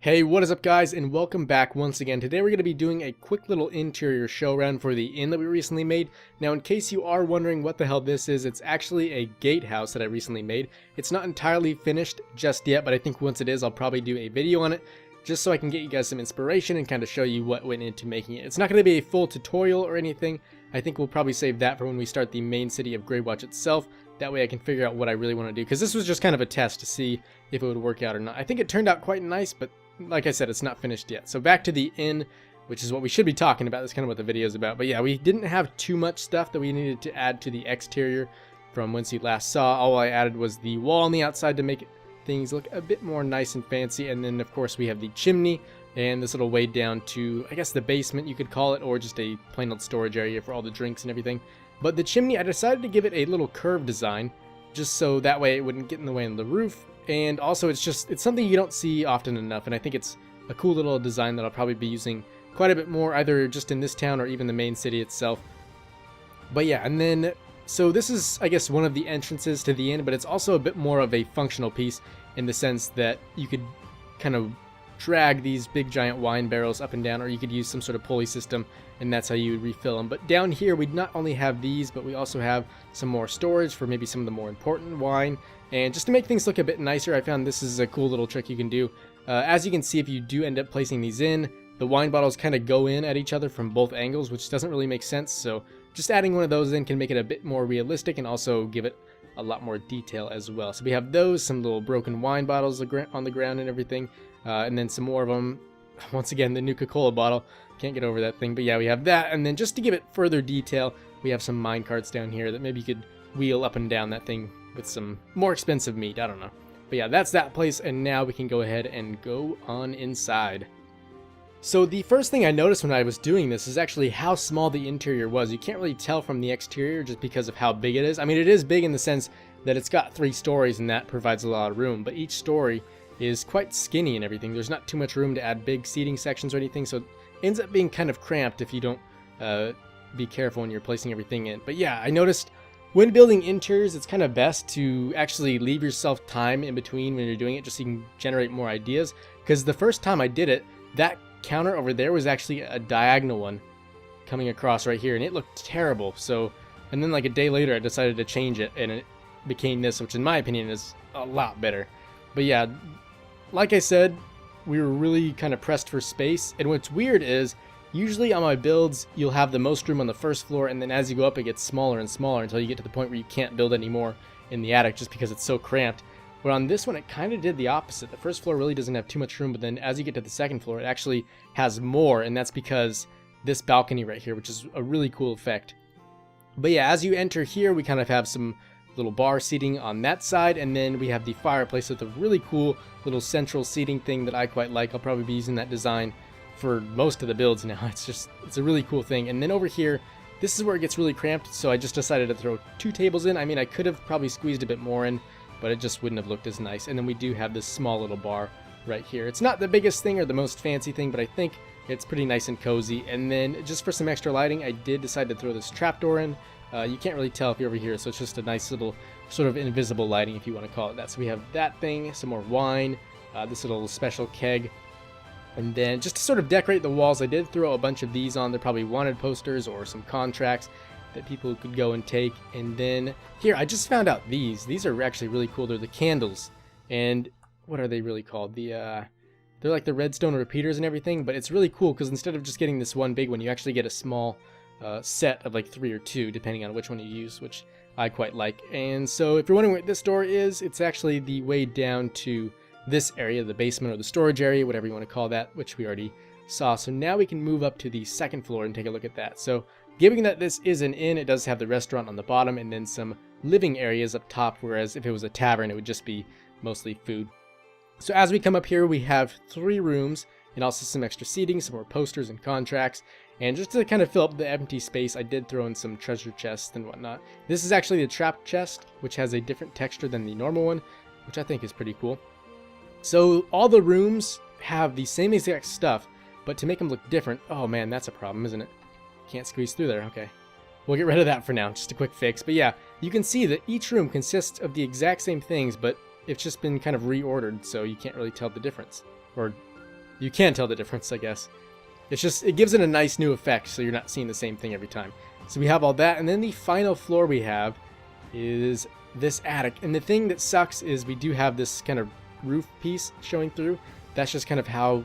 Hey, what is up guys, and welcome back once again. Today we're going to be doing a quick little interior show around for the inn that we recently made. Now in case you are wondering what the hell this is, it's actually a gatehouse that I recently made. It's not entirely finished just yet, but I think once it is I'll probably do a video on it, just so I can get you guys some inspiration and kind of show you what went into making it. It's not going to be a full tutorial or anything. I think we'll probably save that for when we start the main city of Graywatch itself. That way I can figure out what I really want to do, because this was just kind of a test to see if it would work out or not. I think it turned out quite nice, but like I said, it's not finished yet. So back to the inn, which is what we should be talking about. That's kind of what the video is about. But yeah, we didn't have too much stuff that we needed to add to the exterior from whence you last saw. All I added was the wall on the outside to make things look a bit more nice and fancy. And then of course we have the chimney and this little way down to, I guess, the basement you could call it, or just a plain old storage area for all the drinks and everything. But the chimney, I decided to give it a little curved design, just so that way it wouldn't get in the way of the roof. And also it's something you don't see often enough, and I think it's a cool little design that I'll probably be using quite a bit more, either just in this town or even the main city itself. But yeah, and then, so this is, I guess, one of the entrances to the inn, but it's also a bit more of a functional piece in the sense that you could kind of drag these big giant wine barrels up and down, or you could use some sort of pulley system, and that's how you would refill them. But down here we not only have these, but we also have some more storage for maybe some of the more important wine. And just to make things look a bit nicer, I found this is a cool little trick you can do. As you can see, if you do end up placing these in, the wine bottles kind of go in at each other from both angles, which doesn't really make sense. So just adding one of those in can make it a bit more realistic and also give it a lot more detail as well. So we have those, some little broken wine bottles on the ground and everything, and then some more of them. Once again, the Nuka-Cola bottle, can't get over that thing. But yeah, we have that, and then just to give it further detail, we have some mine carts down here that maybe you could wheel up and down that thing with some more expensive meat, I don't know. But yeah, that's that place, and now we can go ahead and go on inside. So the first thing I noticed when I was doing this is actually how small the interior was. You can't really tell from the exterior just because of how big it is. I mean, it is big in the sense that it's got 3 stories, and that provides a lot of room, but each story is quite skinny and everything. There's not too much room to add big seating sections or anything, so it ends up being kind of cramped if you don't be careful when you're placing everything in. But yeah, I noticed when building interiors, it's kind of best to actually leave yourself time in between when you're doing it, just so you can generate more ideas. Because the first time I did it, that counter over there was actually a diagonal one coming across right here, and it looked terrible. So, and then like a day later I decided to change it, and it became this, which in my opinion is a lot better. But yeah, like I said, we were really kind of pressed for space, and what's weird is usually on my builds you'll have the most room on the first floor, and then as you go up it gets smaller and smaller until you get to the point where you can't build anymore in the attic just because it's so cramped. But on this one it kind of did the opposite. The first floor really doesn't have too much room, but then as you get to the second floor it actually has more, and that's because this balcony right here, which is a really cool effect. But yeah, as you enter here we kind of have some little bar seating on that side, and then we have the fireplace with a really cool little central seating thing that I quite like. I'll probably be using that design for most of the builds now. It's a really cool thing. And then over here, this is where it gets really cramped, so I just decided to throw 2 tables in. I mean, I could have probably squeezed a bit more in, but it just wouldn't have looked as nice. And then we do have this small little bar right here. It's not the biggest thing or the most fancy thing, but I think it's pretty nice and cozy. And then just for some extra lighting, I did decide to throw this trapdoor in. You can't really tell if you're over here, so it's just a nice little sort of invisible lighting, if you want to call it that. So we have that thing, some more wine, this little special keg. And then just to sort of decorate the walls, I did throw a bunch of these on. They're probably wanted posters or some contracts that people could go and take. And then here, I just found out these are actually really cool. They're the candles. And what are they really called? They're like the redstone repeaters and everything, but it's really cool because instead of just getting this one big one, you actually get a small set of like 3 or 2, depending on which one you use, which I quite like. And so if you're wondering what this door is, it's actually the way down to this area, the basement or the storage area, whatever you want to call that, which we already saw. So now we can move up to the second floor and take a look at that. So given that this is an inn, it does have the restaurant on the bottom and then some living areas up top, whereas if it was a tavern it would just be mostly food. So as we come up here, we have 3 rooms and also some extra seating, some more posters and contracts. And just to kind of fill up the empty space, I did throw in some treasure chests and whatnot. This is actually the trap chest, which has a different texture than the normal one, which I think is pretty cool. So all the rooms have the same exact stuff, but to make them look different, oh man, that's a problem, isn't it? Can't squeeze through there, okay. We'll get rid of that for now, just a quick fix. But yeah, you can see that each room consists of the exact same things, but it's just been kind of reordered, so you can't really tell the difference. Or you can tell the difference, I guess. It's just, it gives it a nice new effect, so you're not seeing the same thing every time. So we have all that, and then the final floor we have is this attic. And the thing that sucks is we do have this kind of roof piece showing through. That's just kind of how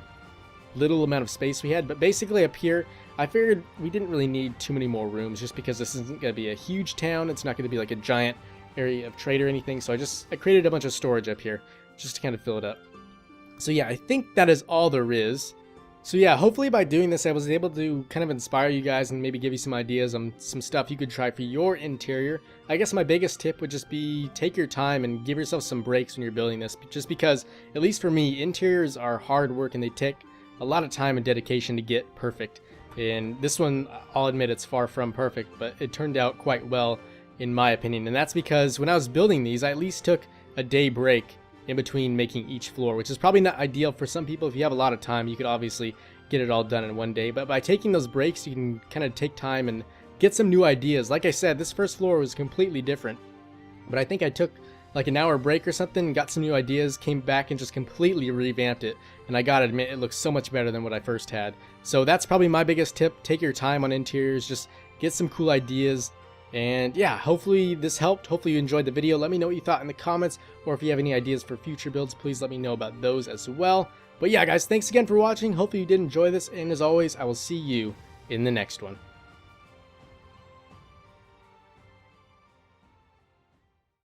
little amount of space we had. But basically up here, I figured we didn't really need too many more rooms, just because this isn't going to be a huge town. It's not going to be like a giant area of trade or anything. So I created a bunch of storage up here just to kind of fill it up. So yeah, I think that is all there is. So yeah, hopefully by doing this, I was able to kind of inspire you guys and maybe give you some ideas on some stuff you could try for your interior. I guess my biggest tip would just be take your time and give yourself some breaks when you're building this, just because, at least for me, interiors are hard work and they take a lot of time and dedication to get perfect. And this one, I'll admit, it's far from perfect, but it turned out quite well in my opinion. And that's because when I was building these, I at least took a day break in between making each floor, which is probably not ideal for some people. If you have a lot of time, you could obviously get it all done in one day, but by taking those breaks, you can kind of take time and get some new ideas. Like I said, this first floor was completely different, but I think I took like an hour break or something, got some new ideas, came back and just completely revamped it, and I gotta admit, it looks so much better than what I first had. So that's probably my biggest tip. Take your time on interiors, just get some cool ideas. And yeah, hopefully this helped. Hopefully you enjoyed the video. Let me know what you thought in the comments, or if you have any ideas for future builds, please let me know about those as well. But yeah, guys, thanks again for watching. Hopefully you did enjoy this, and as always, I will see you in the next one.